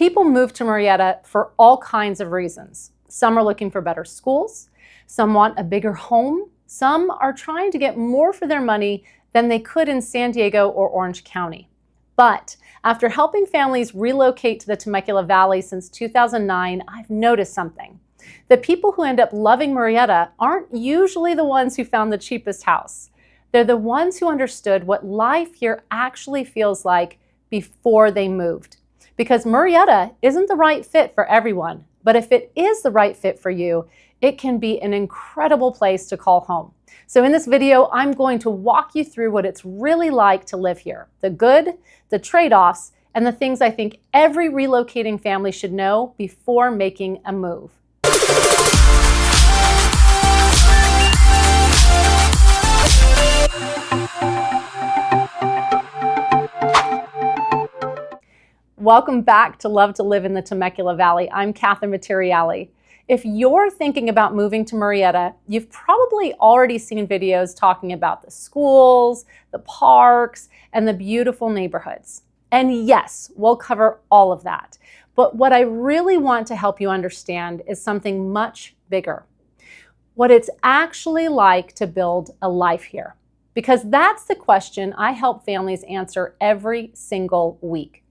People move to Murrieta for all kinds of reasons. Some are looking for better schools, some want a bigger home, some are trying to get more for their money than they could in San Diego or Orange County. But after helping families relocate to the Temecula Valley since 2009, I've noticed something. The people who end up loving Murrieta aren't usually the ones who found the cheapest house. They're the ones who understood what life here actually feels like before they moved. Because Murrieta isn't the right fit for everyone, but if it is the right fit for you, it can be an incredible place to call home. So in this video, I'm going to walk you through what it's really like to live here, the good, the trade-offs, and the things I think every relocating family should know before making a move. Welcome back to Love to Live in the Temecula Valley. I'm Catherine Materiali. If you're thinking about moving to Murrieta, you've probably already seen videos talking about the schools, the parks, and the beautiful neighborhoods. And yes, we'll cover all of that. But what I really want to help you understand is something much bigger. What it's actually like to build a life here. Because that's the question I help families answer every single week.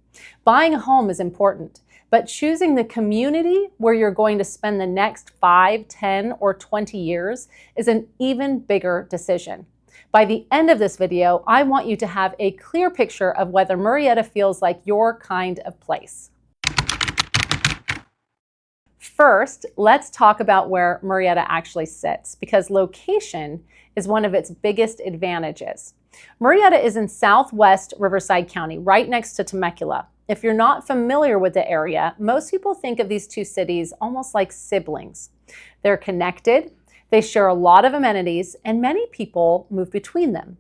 Buying a home is important, but choosing the community where you're going to spend the next 5, 10, or 20 years is an even bigger decision. By the end of this video, I want you to have a clear picture of whether Murrieta feels like your kind of place. First, let's talk about where Murrieta actually sits, because location is one of its biggest advantages. Murrieta is in southwest Riverside County, right next to Temecula. If you're not familiar with the area, most people think of these two cities almost like siblings. They're connected, they share a lot of amenities, and many people move between them.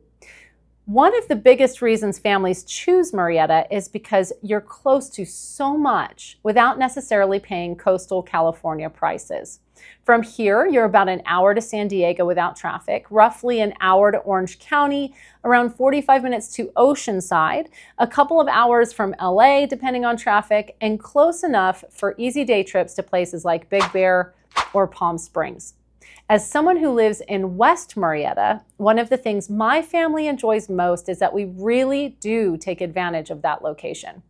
One of the biggest reasons families choose Murrieta is because you're close to so much without necessarily paying coastal California prices. From here, you're about an hour to San Diego without traffic, roughly an hour to Orange County, around 45 minutes to Oceanside, a couple of hours from LA depending on traffic, and close enough for easy day trips to places like Big Bear or Palm Springs. As someone who lives in West Murrieta, one of the things my family enjoys most is that we really do take advantage of that location.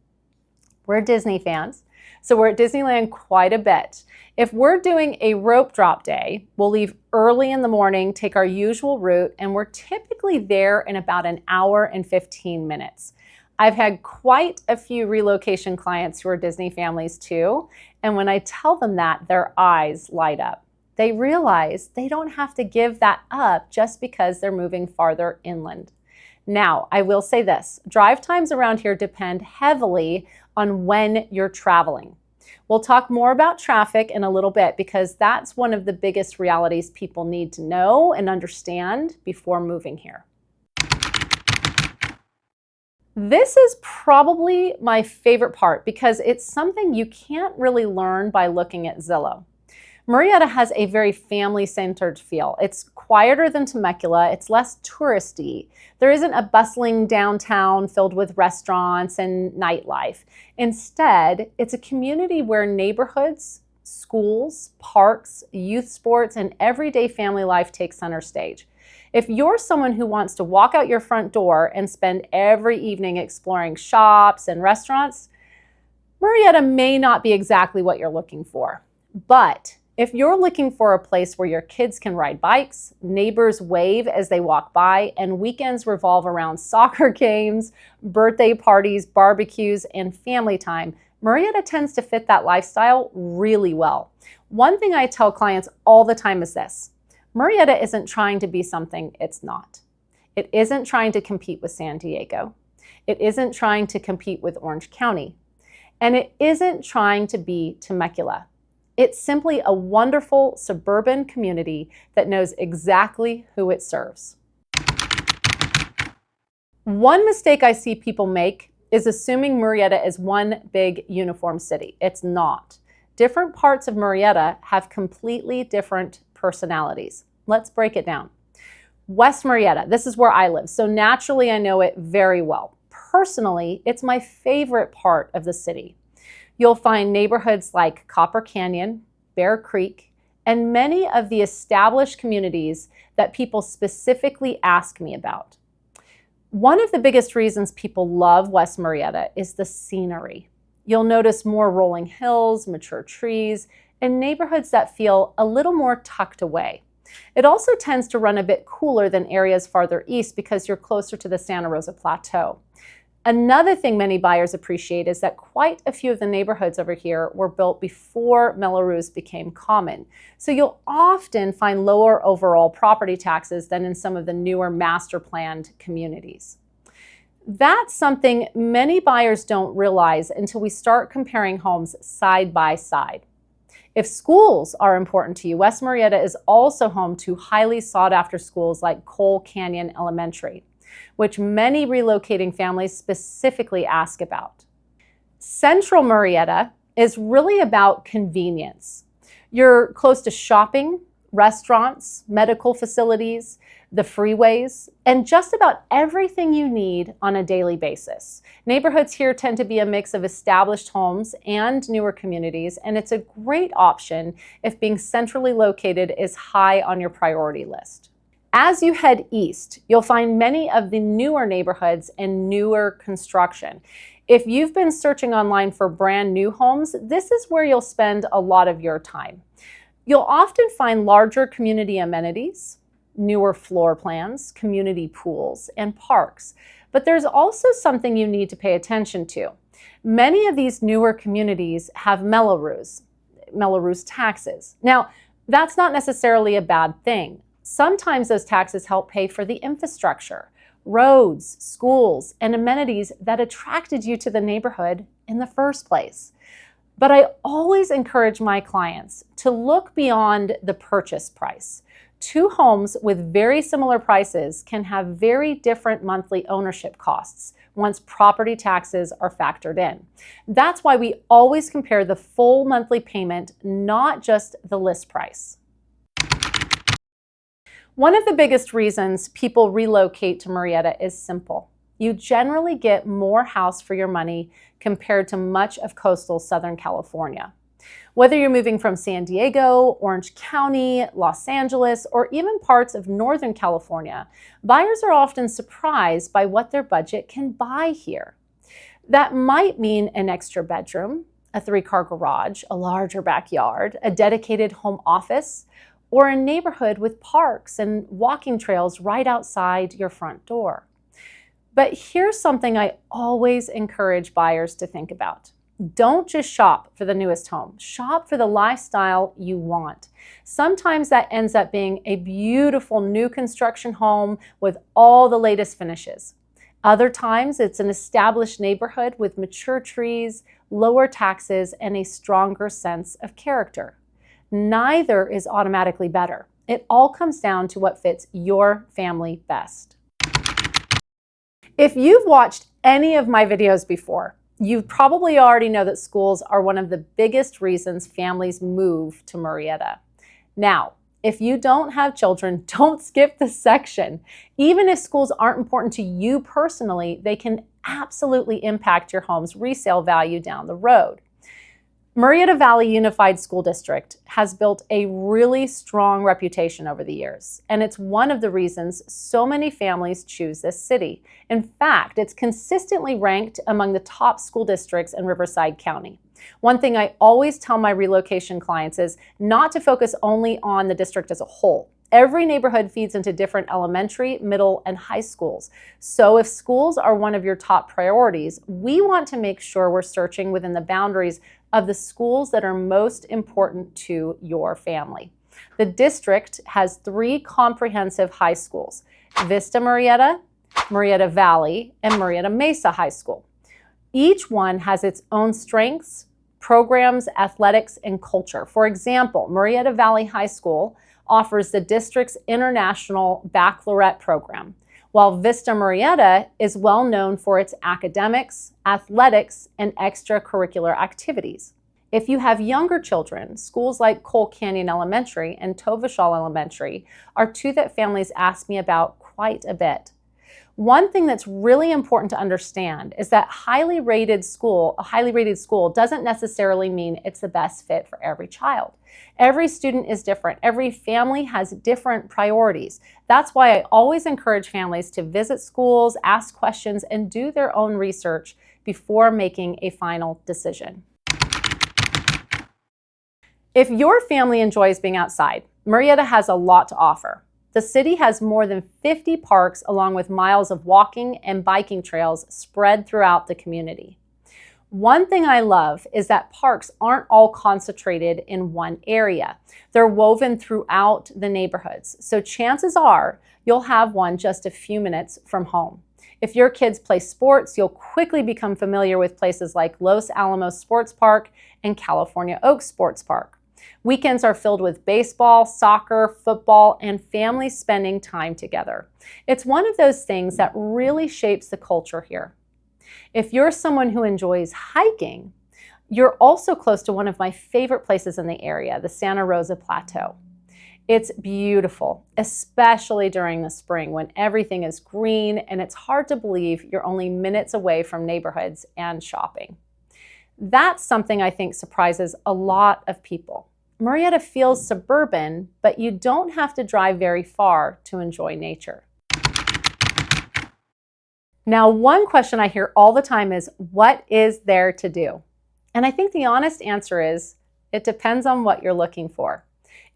We're Disney fans, so we're at Disneyland quite a bit. If we're doing a rope drop day, we'll leave early in the morning, take our usual route, and we're typically there in about an hour and 15 minutes. I've had quite a few relocation clients who are Disney families too, and when I tell them that, their eyes light up. They realize they don't have to give that up just because they're moving farther inland. Now, I will say this, drive times around here depend heavily on when you're traveling. We'll talk more about traffic in a little bit because that's one of the biggest realities people need to know and understand before moving here. This is probably my favorite part because it's something you can't really learn by looking at Zillow. Murrieta has a very family-centered feel. It's quieter than Temecula, it's less touristy. There isn't a bustling downtown filled with restaurants and nightlife. Instead, it's a community where neighborhoods, schools, parks, youth sports, and everyday family life take center stage. If you're someone who wants to walk out your front door and spend every evening exploring shops and restaurants, Murrieta may not be exactly what you're looking for. But if you're looking for a place where your kids can ride bikes, neighbors wave as they walk by, and weekends revolve around soccer games, birthday parties, barbecues, and family time, Murrieta tends to fit that lifestyle really well. One thing I tell clients all the time is this: Murrieta isn't trying to be something it's not. It isn't trying to compete with San Diego. It isn't trying to compete with Orange County. And it isn't trying to be Temecula. It's simply a wonderful suburban community that knows exactly who it serves. One mistake I see people make is assuming Murrieta is one big uniform city. It's not. Different parts of Murrieta have completely different personalities. Let's break it down. West Murrieta, this is where I live, so naturally I know it very well. Personally, it's my favorite part of the city. You'll find neighborhoods like Copper Canyon, Bear Creek, and many of the established communities that people specifically ask me about. One of the biggest reasons people love West Murrieta is the scenery. You'll notice more rolling hills, mature trees, and neighborhoods that feel a little more tucked away. It also tends to run a bit cooler than areas farther east because you're closer to the Santa Rosa Plateau. Another thing many buyers appreciate is that quite a few of the neighborhoods over here were built before Mello-Roos became common. So you'll often find lower overall property taxes than in some of the newer master planned communities. That's something many buyers don't realize until we start comparing homes side by side. If schools are important to you, West Murrieta is also home to highly sought after schools like Cole Canyon Elementary, which many relocating families specifically ask about. Central Murrieta is really about convenience. You're close to shopping, restaurants, medical facilities, the freeways, and just about everything you need on a daily basis. Neighborhoods here tend to be a mix of established homes and newer communities, and it's a great option if being centrally located is high on your priority list. As you head east, you'll find many of the newer neighborhoods and newer construction. If you've been searching online for brand new homes, this is where you'll spend a lot of your time. You'll often find larger community amenities, newer floor plans, community pools, and parks. But there's also something you need to pay attention to. Many of these newer communities have Mello-Roos taxes. Now, that's not necessarily a bad thing. Sometimes those taxes help pay for the infrastructure, roads, schools, and amenities that attracted you to the neighborhood in the first place. But I always encourage my clients to look beyond the purchase price. Two homes with very similar prices can have very different monthly ownership costs once property taxes are factored in. That's why we always compare the full monthly payment, not just the list price. One of the biggest reasons people relocate to Murrieta is simple. You generally get more house for your money compared to much of coastal Southern California. Whether you're moving from San Diego, Orange County, Los Angeles, or even parts of Northern California, buyers are often surprised by what their budget can buy here. That might mean an extra bedroom, a 3-car garage, a larger backyard, a dedicated home office, or a neighborhood with parks and walking trails right outside your front door. But here's something I always encourage buyers to think about. Don't just shop for the newest home. Shop for the lifestyle you want. Sometimes that ends up being a beautiful new construction home with all the latest finishes. Other times it's an established neighborhood with mature trees, lower taxes, and a stronger sense of character. Neither is automatically better. It all comes down to what fits your family best. If you've watched any of my videos before, you probably already know that schools are one of the biggest reasons families move to Murrieta. Now, if you don't have children, don't skip this section. Even if schools aren't important to you personally, they can absolutely impact your home's resale value down the road. Murrieta Valley Unified School District has built a really strong reputation over the years, and it's one of the reasons so many families choose this city. In fact, it's consistently ranked among the top school districts in Riverside County. One thing I always tell my relocation clients is not to focus only on the district as a whole. Every neighborhood feeds into different elementary, middle, and high schools. So if schools are one of your top priorities, we want to make sure we're searching within the boundaries of the schools that are most important to your family. The district has 3 comprehensive high schools: Vista Murrieta, Murrieta Valley, and Murrieta Mesa High School. Each one has its own strengths, programs, athletics, and culture. For example, Murrieta Valley High School offers the district's international baccalaureate program, while Vista Murrieta is well known for its academics, athletics, and extracurricular activities. If you have younger children, schools like Cole Canyon Elementary and Tovashal Elementary are 2 that families ask me about quite a bit. One thing that's really important to understand is that a highly rated school doesn't necessarily mean it's the best fit for every child. Every student is different. Every family has different priorities. That's why I always encourage families to visit schools, ask questions, and do their own research before making a final decision. If your family enjoys being outside, Murrieta has a lot to offer. The city has more than 50 parks along with miles of walking and biking trails spread throughout the community. One thing I love is that parks aren't all concentrated in one area. They're woven throughout the neighborhoods, so chances are you'll have one just a few minutes from home. If your kids play sports, you'll quickly become familiar with places like Los Alamos Sports Park and California Oaks Sports Park. Weekends are filled with baseball, soccer, football, and families spending time together. It's one of those things that really shapes the culture here. If you're someone who enjoys hiking, you're also close to one of my favorite places in the area, the Santa Rosa Plateau. It's beautiful, especially during the spring when everything is green and it's hard to believe you're only minutes away from neighborhoods and shopping. That's something I think surprises a lot of people. Murrieta feels suburban, but you don't have to drive very far to enjoy nature. Now, one question I hear all the time is, what is there to do? And I think the honest answer is, it depends on what you're looking for.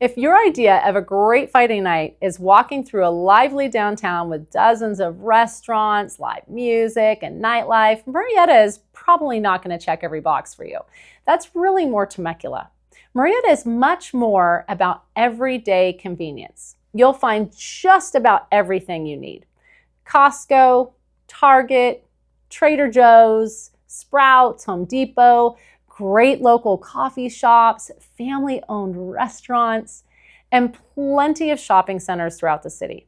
If your idea of a great Friday night is walking through a lively downtown with dozens of restaurants, live music, and nightlife, Murrieta is probably not going to check every box for you. That's really more Temecula. Murrieta is much more about everyday convenience. You'll find just about everything you need. Costco, Target, Trader Joe's, Sprouts, Home Depot, great local coffee shops, family-owned restaurants, and plenty of shopping centers throughout the city.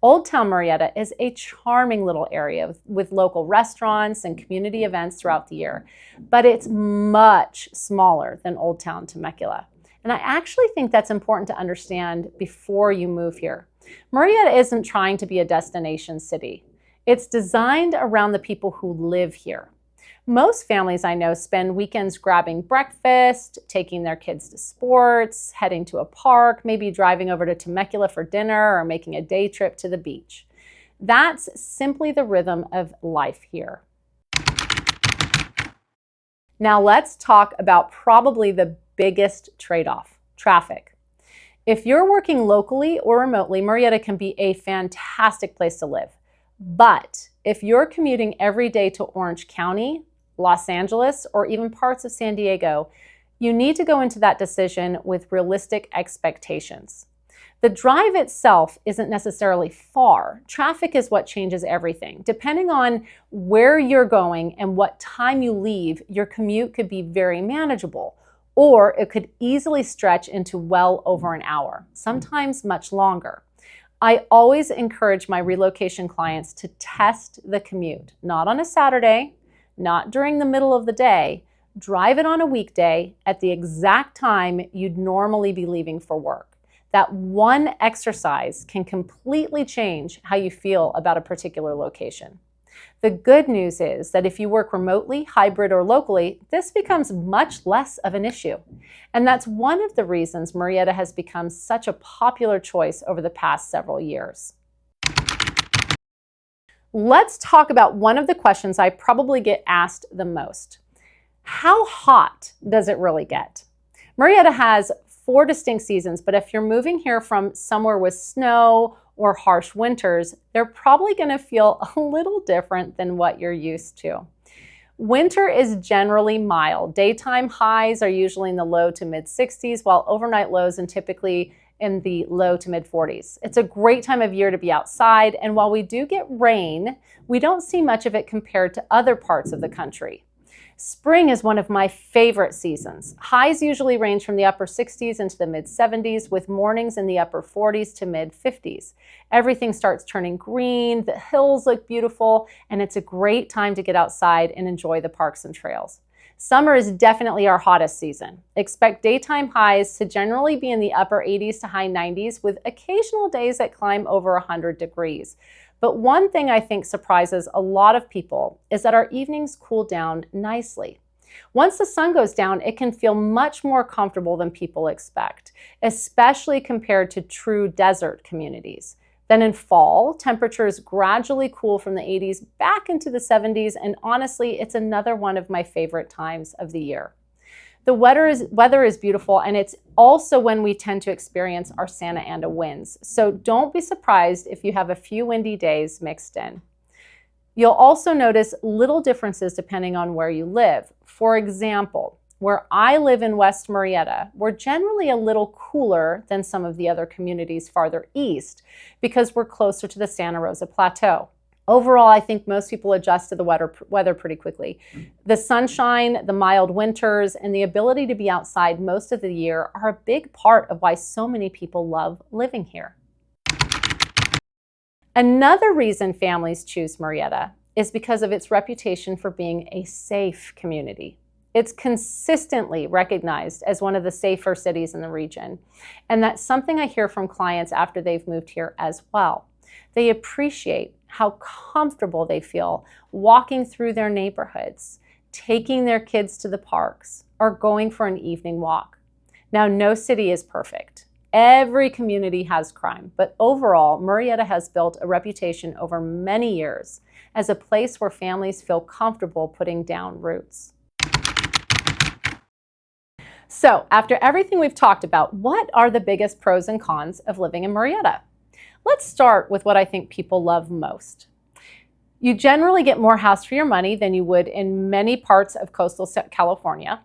Old Town Murrieta is a charming little area with local restaurants and community events throughout the year, but it's much smaller than Old Town Temecula. And I actually think that's important to understand before you move here. Murrieta isn't trying to be a destination city. It's designed around the people who live here. Most families I know spend weekends grabbing breakfast, taking their kids to sports, heading to a park, maybe driving over to Temecula for dinner or making a day trip to the beach. That's simply the rhythm of life here. Now let's talk about probably the biggest trade-off, traffic. If you're working locally or remotely, Murrieta can be a fantastic place to live. But if you're commuting every day to Orange County, Los Angeles, or even parts of San Diego, you need to go into that decision with realistic expectations. The drive itself isn't necessarily far. Traffic is what changes everything. Depending on where you're going and what time you leave, your commute could be very manageable, or it could easily stretch into well over an hour, sometimes much longer. I always encourage my relocation clients to test the commute, not on a Saturday, not during the middle of the day. Drive it on a weekday at the exact time you'd normally be leaving for work. That one exercise can completely change how you feel about a particular location. The good news is that if you work remotely, hybrid, or locally, this becomes much less of an issue. And that's one of the reasons Murrieta has become such a popular choice over the past several years. Let's talk about one of the questions I probably get asked the most. How hot does it really get? Murrieta has 4 distinct seasons, but if you're moving here from somewhere with snow or harsh winters, they're probably going to feel a little different than what you're used to. Winter is generally mild. Daytime highs are usually in the low to mid 60s, while overnight lows are typically in the low to mid 40s. It's a great time of year to be outside, and while we do get rain, we don't see much of it compared to other parts of the country. Spring is one of my favorite seasons. Highs usually range from the upper 60s into the mid 70s, with mornings in the upper 40s to mid 50s. Everything starts turning green, the hills look beautiful, and it's a great time to get outside and enjoy the parks and trails. Summer is definitely our hottest season. Expect daytime highs to generally be in the upper 80s to high 90s, with occasional days that climb over 100 degrees. But one thing I think surprises a lot of people is that our evenings cool down nicely. Once the sun goes down, it can feel much more comfortable than people expect, especially compared to true desert communities. Then in fall, temperatures gradually cool from the 80s back into the 70s, and honestly, it's another one of my favorite times of the year. The weather is beautiful, and it's also when we tend to experience our Santa Ana winds. So don't be surprised if you have a few windy days mixed in. You'll also notice little differences depending on where you live. For example, where I live in West Murrieta, we're generally a little cooler than some of the other communities farther east because we're closer to the Santa Rosa Plateau. Overall, I think most people adjust to the weather pretty quickly. The sunshine, the mild winters, and the ability to be outside most of the year are a big part of why so many people love living here. Another reason families choose Murrieta is because of its reputation for being a safe community. It's consistently recognized as one of the safer cities in the region, and that's something I hear from clients after they've moved here as well. They appreciate how comfortable they feel walking through their neighborhoods, taking their kids to the parks, or going for an evening walk. Now, no city is perfect. Every community has crime, but overall, Murrieta has built a reputation over many years as a place where families feel comfortable putting down roots. So, after everything we've talked about, what are the biggest pros and cons of living in Murrieta? Let's start with what I think people love most. You generally get more house for your money than you would in many parts of coastal California.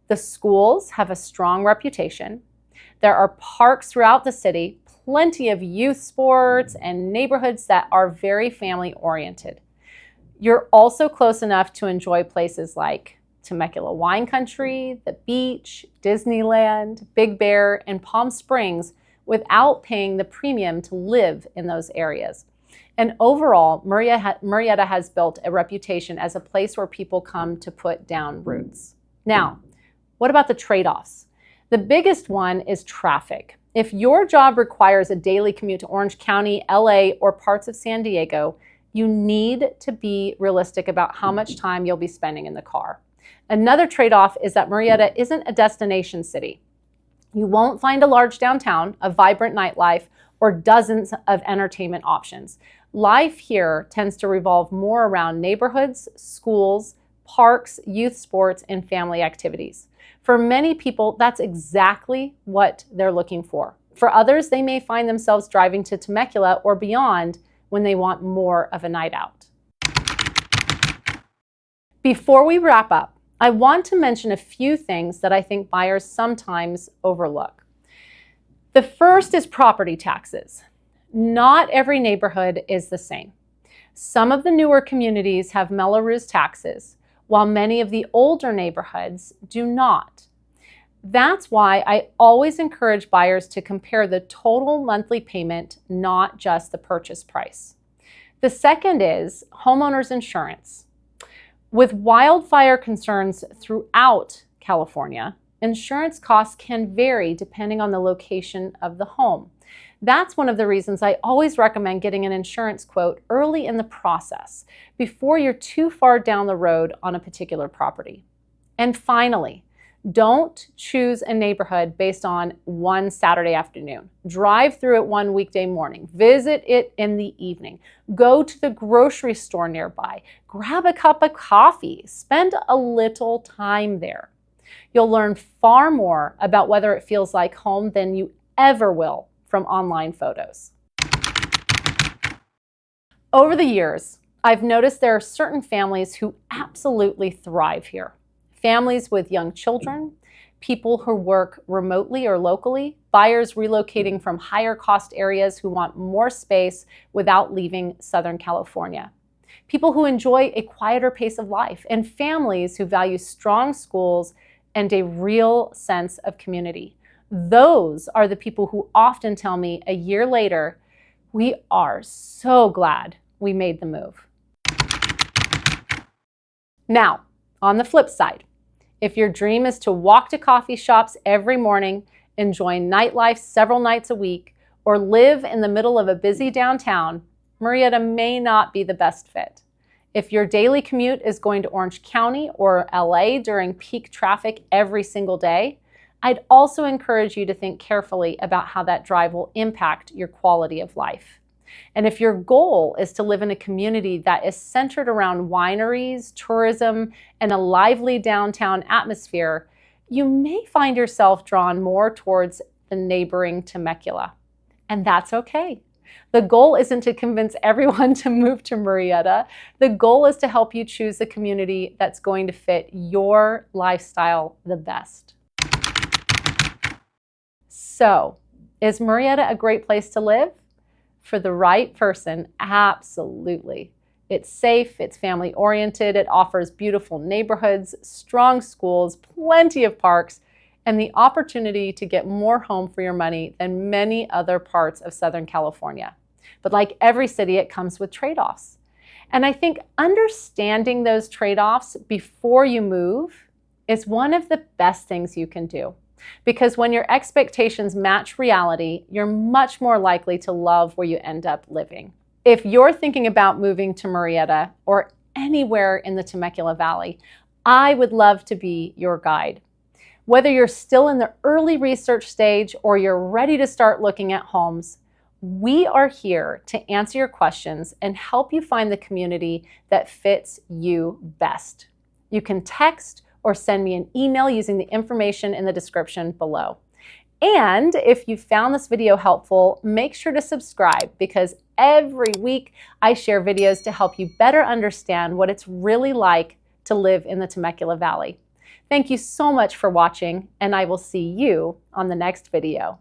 The schools have a strong reputation. There are parks throughout the city, plenty of youth sports, and neighborhoods that are very family-oriented. You're also close enough to enjoy places like Temecula wine country, the beach, Disneyland, Big Bear, and Palm Springs without paying the premium to live in those areas. And overall, Murrieta has built a reputation as a place where people come to put down roots. Now, what about the trade-offs? The biggest one is traffic. If your job requires a daily commute to Orange County, LA, or parts of San Diego, you need to be realistic about how much time you'll be spending in the car. Another trade-off is that Murrieta isn't a destination city. You won't find a large downtown, a vibrant nightlife, or dozens of entertainment options. Life here tends to revolve more around neighborhoods, schools, parks, youth sports, and family activities. For many people, that's exactly what they're looking for. For others, they may find themselves driving to Temecula or beyond when they want more of a night out. Before we wrap up, I want to mention a few things that I think buyers sometimes overlook. The first is property taxes. Not every neighborhood is the same. Some of the newer communities have Melrose taxes, while many of the older neighborhoods do not. That's why I always encourage buyers to compare the total monthly payment, not just the purchase price. The second is homeowners insurance. With wildfire concerns throughout California, insurance costs can vary depending on the location of the home. That's one of the reasons I always recommend getting an insurance quote early in the process, before you're too far down the road on a particular property. And finally, don't choose a neighborhood based on one Saturday afternoon. Drive through it one weekday morning. Visit it in the evening. Go to the grocery store nearby. Grab a cup of coffee. Spend a little time there. You'll learn far more about whether it feels like home than you ever will from online photos. Over the years, I've noticed there are certain families who absolutely thrive here. Families with young children, people who work remotely or locally, buyers relocating from higher cost areas who want more space without leaving Southern California, people who enjoy a quieter pace of life, and families who value strong schools and a real sense of community. Those are the people who often tell me a year later, we are so glad we made the move. Now, on the flip side, if your dream is to walk to coffee shops every morning, enjoy nightlife several nights a week, or live in the middle of a busy downtown, Murrieta may not be the best fit. If your daily commute is going to Orange County or LA during peak traffic every single day, I'd also encourage you to think carefully about how that drive will impact your quality of life. And if your goal is to live in a community that is centered around wineries, tourism, and a lively downtown atmosphere, you may find yourself drawn more towards the neighboring Temecula. And that's okay. The goal isn't to convince everyone to move to Murrieta. The goal is to help you choose the community that's going to fit your lifestyle the best. So, is Murrieta a great place to live? For the right person, absolutely. It's safe, it's family-oriented, it offers beautiful neighborhoods, strong schools, plenty of parks, and the opportunity to get more home for your money than many other parts of Southern California. But like every city, it comes with trade-offs. And I think understanding those trade-offs before you move is one of the best things you can do. Because when your expectations match reality, you're much more likely to love where you end up living. If you're thinking about moving to Murrieta or anywhere in the Temecula Valley, I would love to be your guide. Whether you're still in the early research stage or you're ready to start looking at homes, we are here to answer your questions and help you find the community that fits you best. You can text or send me an email using the information in the description below. And if you found this video helpful, make sure to subscribe because every week I share videos to help you better understand what it's really like to live in the Temecula Valley. Thank you so much for watching, and I will see you on the next video.